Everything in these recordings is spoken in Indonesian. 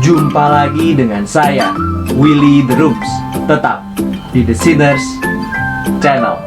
Jumpa lagi dengan saya, Willy The Rooms, tetap di The Sinners Channel.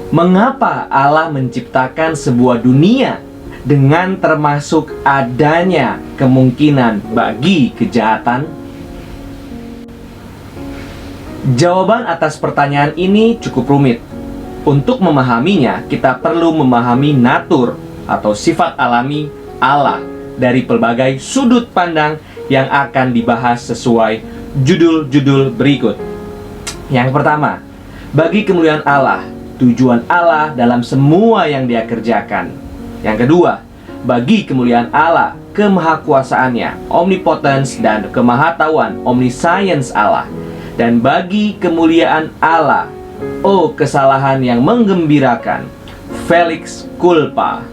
Mengapa Allah menciptakan sebuah dunia dengan termasuk adanya kemungkinan bagi kejahatan? Jawaban atas pertanyaan ini cukup rumit. Untuk memahaminya, kita perlu memahami natur atau sifat alami Allah dari pelbagai sudut pandang yang akan dibahas sesuai judul-judul berikut. Yang pertama, bagi kemuliaan Allah, tujuan Allah dalam semua yang Dia kerjakan. Yang kedua, bagi kemuliaan Allah, kemahakuasaannya, omnipotence dan kemahatauan, omniscience Allah. Dan bagi kemuliaan Allah, oh kesalahan yang menggembirakan, felix culpa.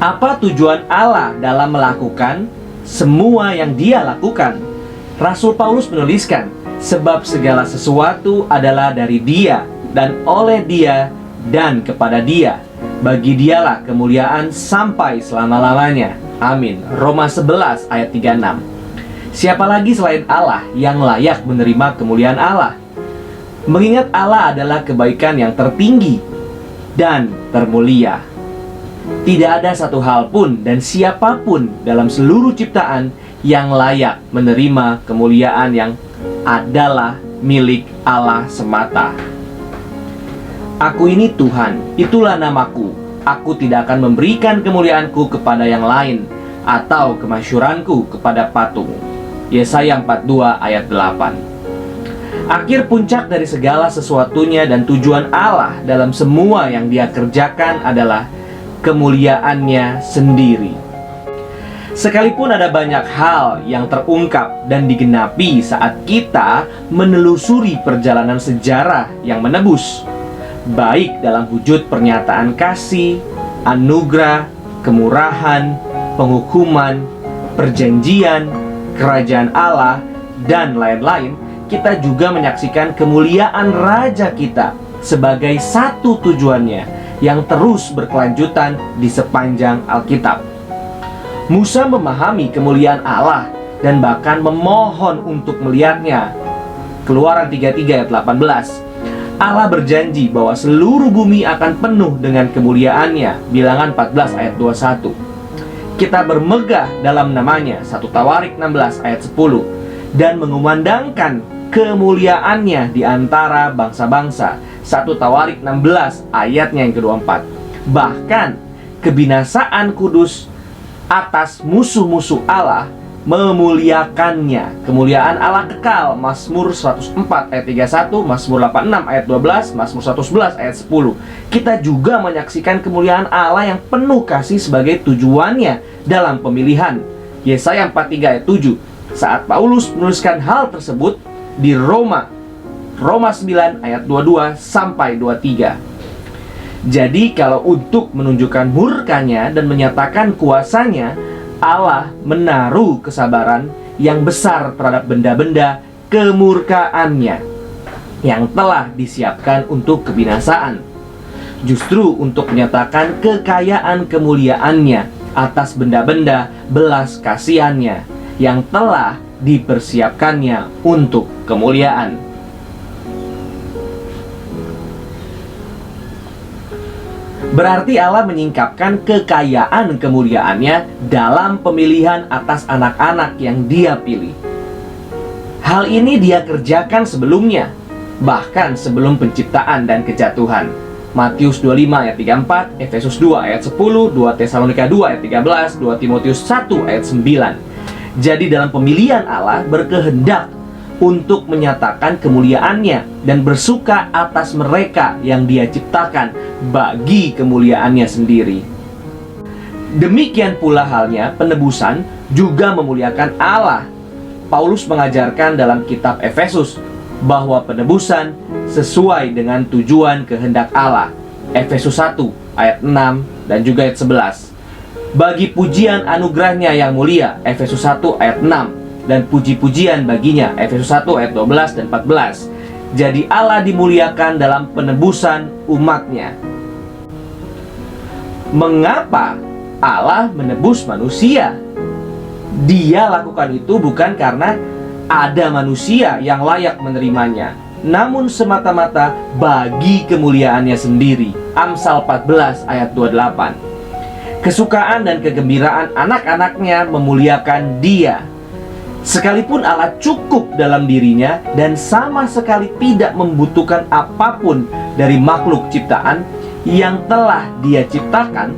Apa tujuan Allah dalam melakukan semua yang Dia lakukan? Rasul Paulus menuliskan, sebab segala sesuatu adalah dari Dia, dan oleh Dia, dan kepada Dia. Bagi Dialah kemuliaan sampai selama-lamanya. Amin. Roma 11 ayat 36. Siapa lagi selain Allah yang layak menerima kemuliaan Allah? Mengingat Allah adalah kebaikan yang tertinggi dan termulia. Tidak ada satu hal pun dan siapapun dalam seluruh ciptaan yang layak menerima kemuliaan yang adalah milik Allah semata. Aku ini Tuhan, itulah namaku. Aku tidak akan memberikan kemuliaanku kepada yang lain atau kemasyuranku kepada patung. Yesaya 42 ayat 8. Akhir puncak dari segala sesuatunya dan tujuan Allah dalam semua yang Dia kerjakan adalah kemuliaannya sendiri. Sekalipun ada banyak hal yang terungkap dan digenapi saat kita menelusuri perjalanan sejarah yang menebus, baik dalam wujud pernyataan kasih, anugerah, kemurahan, penghukuman, perjanjian, kerajaan Allah, dan lain-lain, kita juga menyaksikan kemuliaan Raja kita sebagai satu tujuannya yang terus berkelanjutan di sepanjang Alkitab. Musa memahami kemuliaan Allah dan bahkan memohon untuk melihatnya. Keluaran 33 ayat 18. Allah berjanji bahwa seluruh bumi akan penuh dengan kemuliaannya. Bilangan 14 ayat 21. Kita bermegah dalam namanya. 1 Tawarik 16 ayat 10. Dan mengumandangkan kemuliaannya di antara bangsa-bangsa. 1 Tawarik 16 ayatnya yang ke-24. Bahkan kebinasaan kudus atas musuh-musuh Allah memuliakannya. Kemuliaan Allah kekal. Mazmur 104 ayat 31, Mazmur 86 ayat 12, Mazmur 111 ayat 10. Kita juga menyaksikan kemuliaan Allah yang penuh kasih sebagai tujuannya dalam pemilihan. Yesaya 43 ayat 7. Saat Paulus menuliskan hal tersebut di Roma 9 ayat 22 sampai 23. Jadi kalau untuk menunjukkan murkanya dan menyatakan kuasanya, Allah menaruh kesabaran yang besar terhadap benda-benda kemurkaannya yang telah disiapkan untuk kebinasaan, justru untuk menyatakan kekayaan kemuliaannya atas benda-benda belas kasihannya yang telah dipersiapkannya untuk kemuliaan. Berarti Allah menyingkapkan kekayaan kemuliaannya dalam pemilihan atas anak-anak yang Dia pilih. Hal ini Dia kerjakan sebelumnya, bahkan sebelum penciptaan dan kejatuhan. Matius 25 ayat 34, Efesus 2 ayat 10, 2 Tesalonika 2 ayat 13, 2 Timotius 1 ayat 9. Jadi dalam pemilihan Allah berkehendak untuk menyatakan kemuliaannya dan bersuka atas mereka yang Dia ciptakan bagi kemuliaannya sendiri. Demikian pula halnya penebusan juga memuliakan Allah. Paulus mengajarkan dalam kitab Efesus bahwa penebusan sesuai dengan tujuan kehendak Allah. Efesus 1 ayat 6 dan juga ayat 11. Bagi pujian anugerahnya yang mulia, Efesus 1 ayat 6, dan puji-pujian baginya, Efesus 1 ayat 12 dan 14. Jadi Allah dimuliakan dalam penebusan umatnya. Mengapa Allah menebus manusia? Dia lakukan itu bukan karena ada manusia yang layak menerimanya, namun semata-mata bagi kemuliaannya sendiri. Amsal 14 ayat 28. Kesukaan dan kegembiraan anak-anaknya memuliakan Dia. Sekalipun Allah cukup dalam dirinya dan sama sekali tidak membutuhkan apapun dari makhluk ciptaan yang telah Dia ciptakan,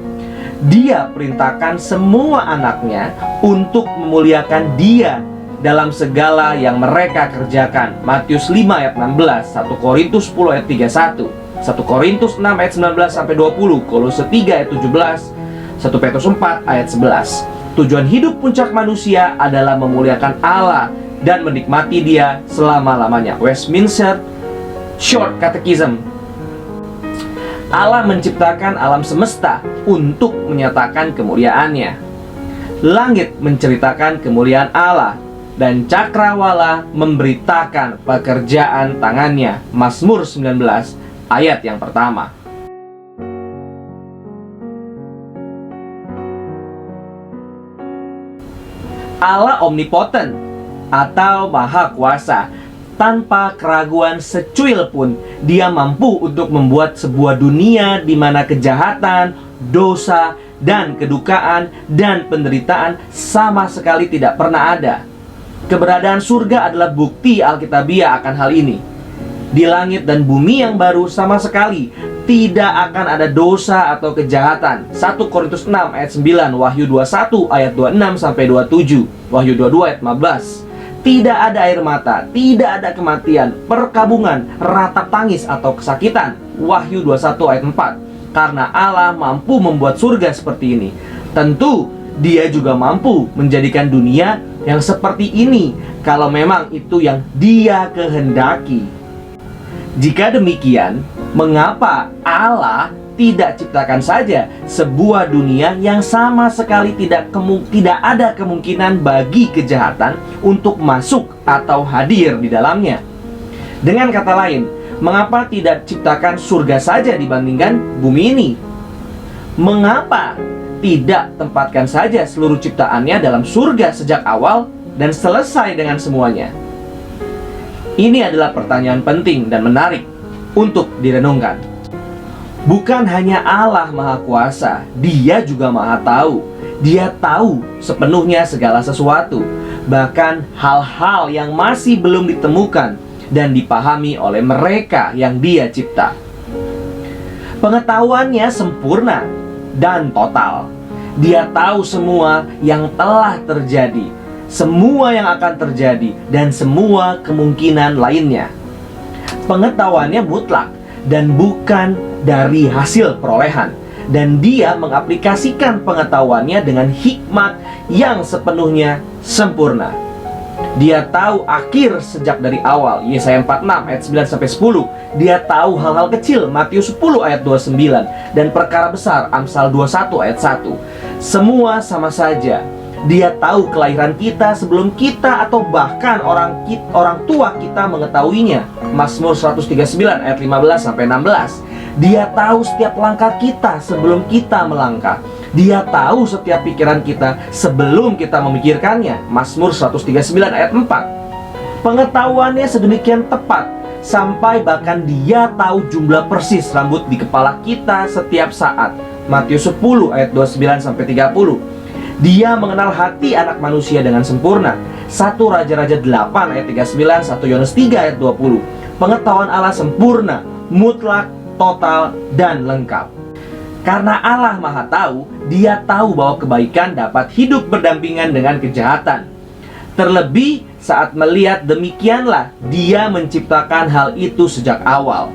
Dia perintahkan semua anaknya untuk memuliakan Dia dalam segala yang mereka kerjakan. Matius 5 ayat 16, 1 Korintus 10 ayat 31, 1 Korintus 6 ayat 19 sampai 20, Kolose 3 ayat 17, 1 Petrus 4 ayat 11. Tujuan hidup puncak manusia adalah memuliakan Allah dan menikmati Dia selama-lamanya. Westminster Short Catechism. Allah menciptakan alam semesta untuk menyatakan kemuliaannya. Langit menceritakan kemuliaan Allah, dan cakrawala memberitakan pekerjaan tangannya. Mazmur 19 ayat yang pertama. Allah omnipoten atau maha kuasa. Tanpa keraguan secuil pun Dia mampu untuk membuat sebuah dunia di mana kejahatan, dosa, dan kedukaan dan penderitaan sama sekali tidak pernah ada. Keberadaan surga adalah bukti Alkitabiah akan hal ini. Di langit dan bumi yang baru sama sekali tidak akan ada dosa atau kejahatan. 1 Korintus 6 ayat 9, Wahyu 21 ayat 26 sampai 27, Wahyu 22 ayat 15. Tidak ada air mata, tidak ada kematian, perkabungan, ratap tangis atau kesakitan. Wahyu 21 ayat 4. Karena Allah mampu membuat surga seperti ini, tentu Dia juga mampu menjadikan dunia yang seperti ini kalau memang itu yang Dia kehendaki. Jika demikian, mengapa Allah tidak ciptakan saja sebuah dunia yang sama sekali tidak ada kemungkinan bagi kejahatan untuk masuk atau hadir di dalamnya? Dengan kata lain, mengapa tidak ciptakan surga saja dibandingkan bumi ini? Mengapa tidak tempatkan saja seluruh ciptaannya dalam surga sejak awal dan selesai dengan semuanya? Ini adalah pertanyaan penting dan menarik untuk direnungkan. Bukan hanya Allah Maha Kuasa, Dia juga Maha Tahu. Dia tahu sepenuhnya segala sesuatu, bahkan hal-hal yang masih belum ditemukan dan dipahami oleh mereka yang Dia cipta. Pengetahuannya sempurna dan total. Dia tahu semua yang telah terjadi, semua yang akan terjadi, dan semua kemungkinan lainnya. Pengetahuannya mutlak dan bukan dari hasil perolehan, dan Dia mengaplikasikan pengetahuannya dengan hikmat yang sepenuhnya sempurna. Dia tahu akhir sejak dari awal. Yesaya 46 ayat 9 sampai 10. Dia tahu hal-hal kecil. Matius 10 ayat 29. Dan perkara besar. Amsal 21 ayat 1. Semua sama saja. Dia tahu kelahiran kita sebelum kita atau bahkan orang tua kita mengetahuinya. Mazmur 139 ayat 15 sampai 16. Dia tahu setiap langkah kita sebelum kita melangkah. Dia tahu setiap pikiran kita sebelum kita memikirkannya. Mazmur 139 ayat 4. Pengetahuannya sedemikian tepat sampai bahkan Dia tahu jumlah persis rambut di kepala kita setiap saat. Matius 10 ayat 29 sampai 30. Dia mengenal hati anak manusia dengan sempurna. 1 Raja-Raja 8 ayat 39, 1 Yohanes 3 ayat 20. Pengetahuan Allah sempurna, mutlak, total, dan lengkap. Karena Allah Maha Tahu, Dia tahu bahwa kebaikan dapat hidup berdampingan dengan kejahatan. Terlebih saat melihat demikianlah Dia menciptakan hal itu sejak awal.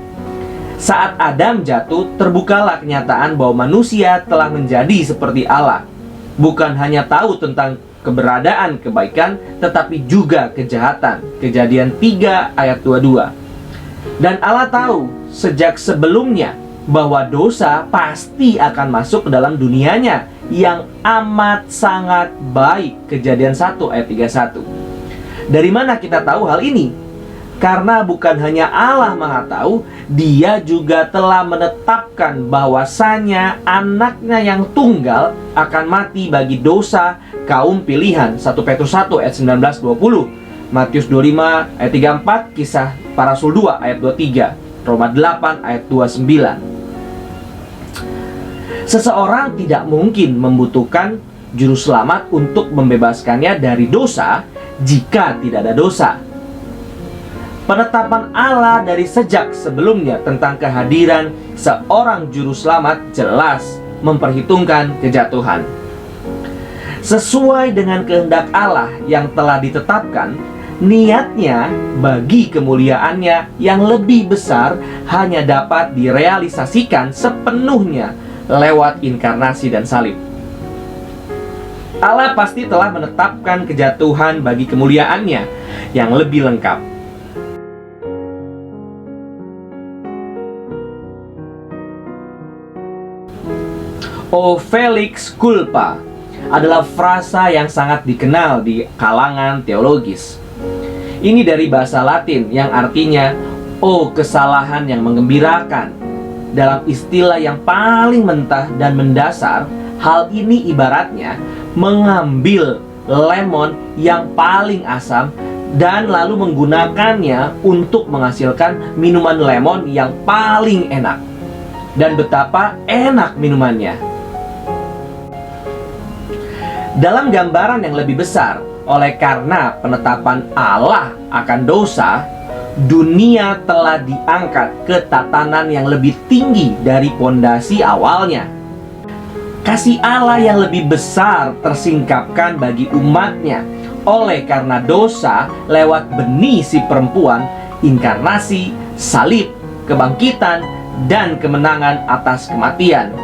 Saat Adam jatuh, terbukalah kenyataan bahwa manusia telah menjadi seperti Allah. Bukan hanya tahu tentang keberadaan kebaikan, tetapi juga kejahatan. Kejadian 3 ayat 22. Dan Allah tahu sejak sebelumnya bahwa dosa pasti akan masuk ke dalam dunianya yang amat sangat baik. Kejadian 1 ayat 31. Dari mana kita tahu hal ini? Karena bukan hanya Allah Maha Tahu, Dia juga telah menetapkan bahwasanya anaknya yang tunggal akan mati bagi dosa kaum pilihan. 1 Petrus 1 ayat 19-20, Matius 25 ayat 34, Kisah Para Rasul 2 ayat 23, Roma 8 ayat 29. Seseorang tidak mungkin membutuhkan juru selamat untuk membebaskannya dari dosa jika tidak ada dosa. Penetapan Allah dari sejak sebelumnya tentang kehadiran seorang juru selamat jelas memperhitungkan kejatuhan. Sesuai dengan kehendak Allah yang telah ditetapkan, niatnya bagi kemuliaannya yang lebih besar hanya dapat direalisasikan sepenuhnya lewat inkarnasi dan salib. Allah pasti telah menetapkan kejatuhan bagi kemuliaannya yang lebih lengkap. O felix culpa adalah frasa yang sangat dikenal di kalangan teologis. Ini dari bahasa Latin yang artinya "oh kesalahan yang menggembirakan". Dalam istilah yang paling mentah dan mendasar, hal ini ibaratnya mengambil lemon yang paling asam dan lalu menggunakannya untuk menghasilkan minuman lemon yang paling enak. Dan betapa enak minumannya. Dalam gambaran yang lebih besar, oleh karena penetapan Allah akan dosa, dunia telah diangkat ke tatanan yang lebih tinggi dari pondasi awalnya. Kasih Allah yang lebih besar tersingkapkan bagi umatnya oleh karena dosa lewat benih si perempuan, inkarnasi, salib, kebangkitan, dan kemenangan atas kematian.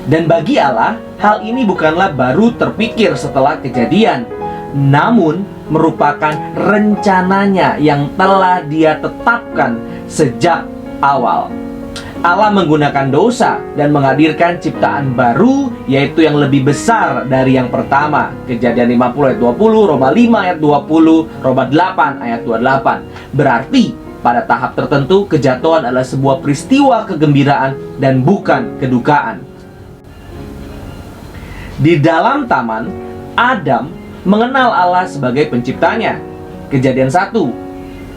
Dan bagi Allah, hal ini bukanlah baru terpikir setelah kejadian, namun merupakan rencananya yang telah Dia tetapkan sejak awal. Allah menggunakan dosa dan menghadirkan ciptaan baru, yaitu yang lebih besar dari yang pertama. Kejadian 50 ayat 20, Roma 5 ayat 20, Roma 8 ayat 28. Berarti pada tahap tertentu kejatuhan adalah sebuah peristiwa kegembiraan dan bukan kedukaan. Di dalam taman, Adam mengenal Allah sebagai penciptanya. Kejadian 1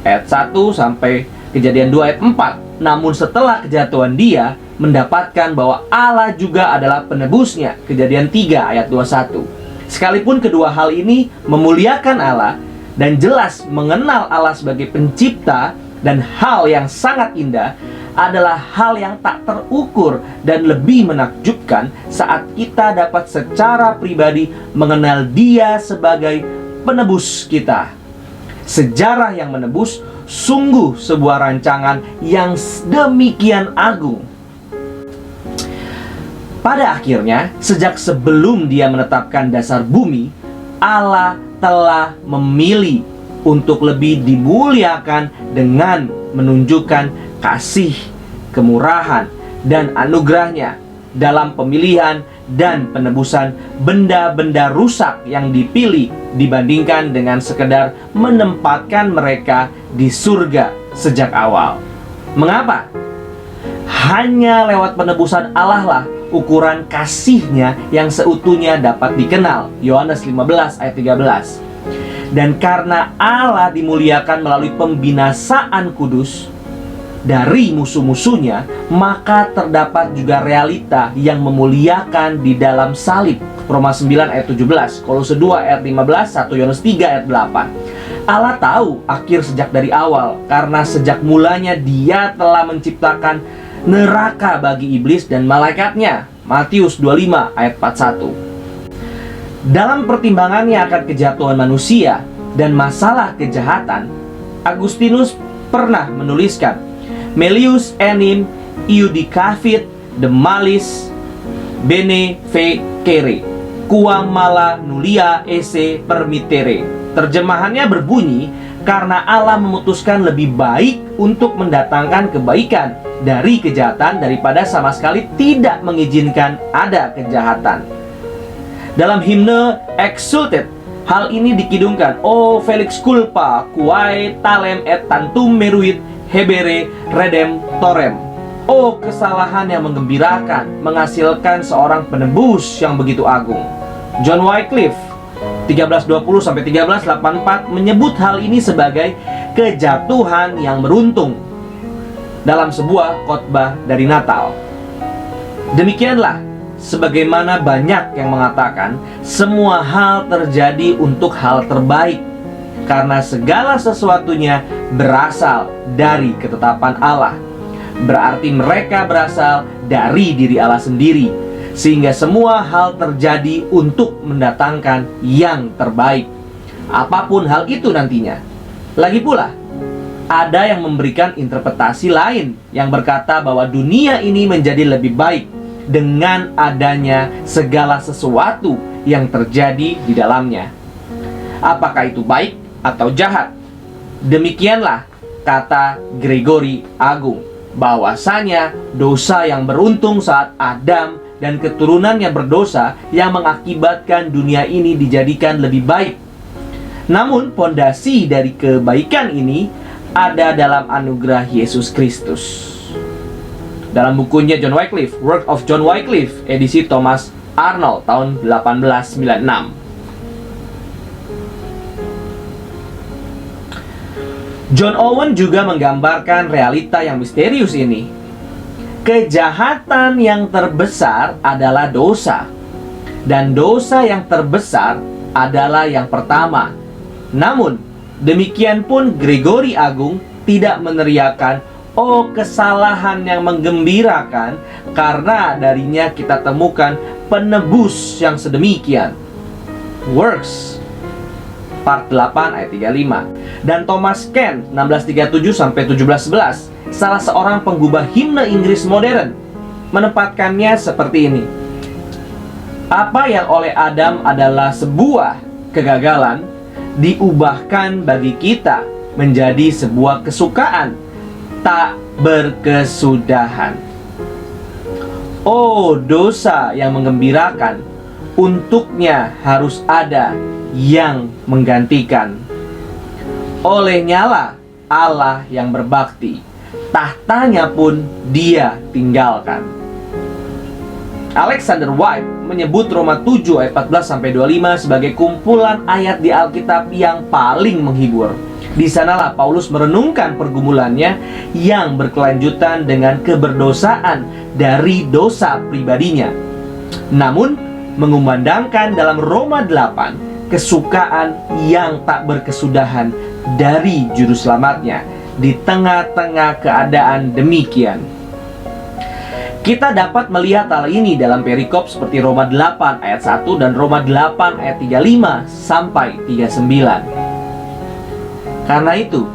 ayat 1 sampai Kejadian 2 ayat 4. Namun setelah kejatuhan dia mendapatkan bahwa Allah juga adalah penebusnya. Kejadian 3 ayat 21. Sekalipun kedua hal ini memuliakan Allah dan jelas mengenal Allah sebagai pencipta dan hal yang sangat indah, adalah hal yang tak terukur dan lebih menakjubkan saat kita dapat secara pribadi mengenal Dia sebagai penebus kita. Sejarah yang menebus sungguh sebuah rancangan yang demikian agung. Pada akhirnya, sejak sebelum Dia menetapkan dasar bumi, Allah telah memilih untuk lebih dimuliakan dengan menunjukkan kasih, kemurahan, dan anugerahnya dalam pemilihan dan penebusan benda-benda rusak yang dipilih dibandingkan dengan sekedar menempatkan mereka di surga sejak awal. Mengapa? Hanya lewat penebusan Allah lah ukuran kasih-Nya yang seutuhnya dapat dikenal. Yohanes 15 ayat 13. Dan karena Allah dimuliakan melalui pembinasaan kudus dari musuh-musuhnya, maka terdapat juga realita yang memuliakan di dalam salib. Roma 9 ayat 17, Kolose 2 ayat 15, 1 Yohanes 3 ayat 8. Allah tahu akhir sejak dari awal, karena sejak mulanya Dia telah menciptakan neraka bagi iblis dan malaikatnya. Matius 25 ayat 41. Dalam pertimbangannya akan kejatuhan manusia, dan masalah kejahatan, Agustinus pernah menuliskan, Melius enim iudicavit de malis bene fecere, quam mala nullia esse permittere. Terjemahannya berbunyi, karena Allah memutuskan lebih baik untuk mendatangkan kebaikan dari kejahatan daripada sama sekali tidak mengizinkan ada kejahatan. Dalam himne Exsultet, hal ini dikidungkan, O felix culpa quae talem et tantum meruit hebere redemptorem. Oh, kesalahan yang menggembirakan menghasilkan seorang penebus yang begitu agung. John Wycliffe 1320-1384 menyebut hal ini sebagai kejatuhan yang beruntung dalam sebuah khotbah dari Natal. Demikianlah, sebagaimana banyak yang mengatakan, semua hal terjadi untuk hal terbaik, karena segala sesuatunya berasal dari ketetapan Allah. Berarti mereka berasal dari diri Allah sendiri, sehingga semua hal terjadi untuk mendatangkan yang terbaik, apapun hal itu nantinya. Lagi pula, ada yang memberikan interpretasi lain yang berkata bahwa dunia ini menjadi lebih baik dengan adanya segala sesuatu yang terjadi di dalamnya. Apakah itu baik atau jahat? Demikianlah kata Gregory Agung, bahwasanya dosa yang beruntung saat Adam dan keturunannya berdosa yang mengakibatkan dunia ini dijadikan lebih baik. Namun pondasi dari kebaikan ini ada dalam anugerah Yesus Kristus. Dalam bukunya John Wycliffe, Work of John Wycliffe, edisi Thomas Arnold tahun 1896. John Owen juga menggambarkan realita yang misterius ini. Kejahatan yang terbesar adalah dosa, dan dosa yang terbesar adalah yang pertama. Namun, demikian pun Gregory Agung tidak meneriakan, oh kesalahan yang menggembirakan, karena darinya kita temukan penebus yang sedemikian. Works part 8 ayat 35. Dan Thomas Kent 1637-1711, salah seorang penggubah himne Inggris modern, menempatkannya seperti ini. Apa yang oleh Adam adalah sebuah kegagalan, diubahkan bagi kita menjadi sebuah kesukaan tak berkesudahan. Oh, dosa yang menggembirakan, untuknya harus ada yang menggantikan. Olehnya lah Allah yang berbakti, tahtanya pun dia tinggalkan. Alexander White menyebut Roma 7 ayat 14-25 sebagai kumpulan ayat di Alkitab yang paling menghibur. Di sanalah Paulus merenungkan pergumulannya yang berkelanjutan dengan keberdosaan dari dosa pribadinya. Namun, mengumandangkan dalam Roma 8 kesukaan yang tak berkesudahan dari juru selamatnya di tengah-tengah keadaan demikian. Kita dapat melihat hal ini dalam perikop seperti Roma 8 ayat 1 dan Roma 8 ayat 35 sampai 39. Karena itu,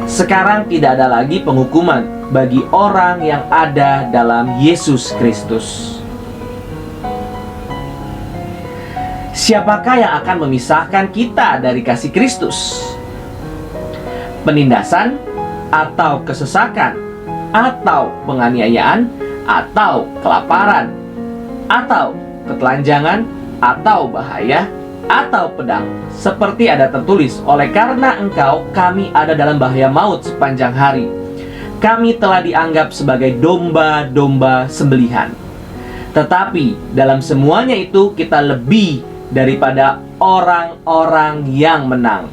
sekarang tidak ada lagi penghukuman bagi orang yang ada dalam Yesus Kristus. Siapakah yang akan memisahkan kita dari kasih Kristus? Penindasan, atau kesesakan, atau penganiayaan, atau kelaparan, atau ketelanjangan, atau bahaya, atau pedang, seperti ada tertulis, oleh karena engkau kami ada dalam bahaya maut sepanjang hari. Kami telah dianggap sebagai domba-domba sembelihan. Tetapi dalam semuanya itu kita lebih daripada orang-orang yang menang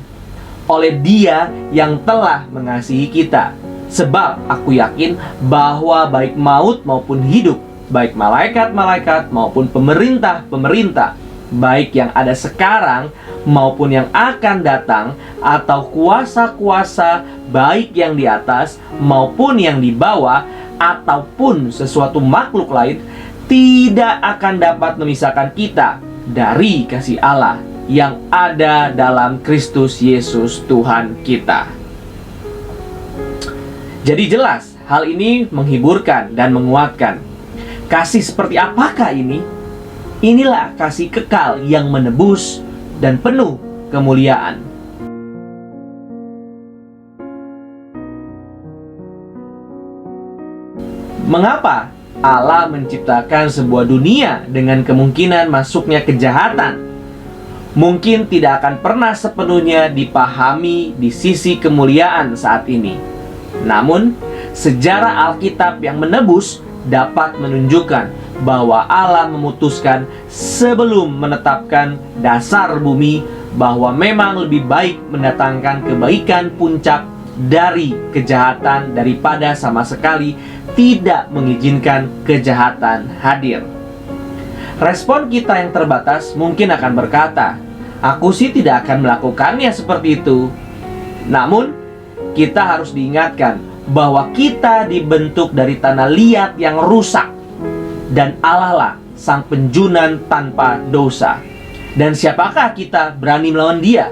oleh Dia yang telah mengasihi kita. Sebab aku yakin bahwa baik maut maupun hidup, baik malaikat-malaikat maupun pemerintah-pemerintah, baik yang ada sekarang maupun yang akan datang, atau kuasa-kuasa, baik yang di atas maupun yang di bawah, ataupun sesuatu makhluk lain, tidak akan dapat memisahkan kita dari kasih Allah yang ada dalam Kristus Yesus Tuhan kita. Jadi jelas, hal ini menghiburkan dan menguatkan. Kasih seperti apakah ini? Inilah kasih kekal yang menebus dan penuh kemuliaan. Mengapa Allah menciptakan sebuah dunia dengan kemungkinan masuknya kejahatan? Mungkin tidak akan pernah sepenuhnya dipahami di sisi kemuliaan saat ini. Namun, sejarah Alkitab yang menebus dapat menunjukkan bahwa Allah memutuskan sebelum menetapkan dasar bumi bahwa memang lebih baik mendatangkan kebaikan puncak dari kejahatan daripada sama sekali tidak mengizinkan kejahatan hadir. Respon kita yang terbatas mungkin akan berkata, "Aku sih tidak akan melakukannya seperti itu." Namun, kita harus diingatkan bahwa kita dibentuk dari tanah liat yang rusak, dan Allah lah sang penjunan tanpa dosa. Dan siapakah kita berani melawan Dia?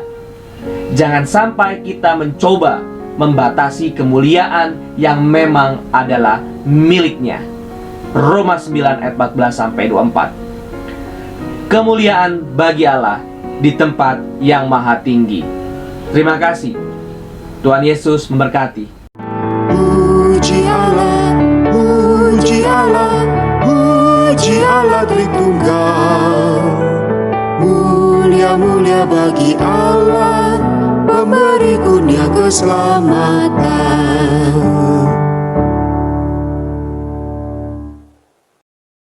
Jangan sampai kita mencoba membatasi kemuliaan yang memang adalah miliknya. Roma 9 ayat 14-24. Kemuliaan bagi Allah di tempat yang maha tinggi. Terima kasih. Tuhan Yesus memberkati. Puji Allah, puji Allah, puji Allah Tritunggal. Mulia-mulia bagi Allah, pemberi kurnia keselamatan.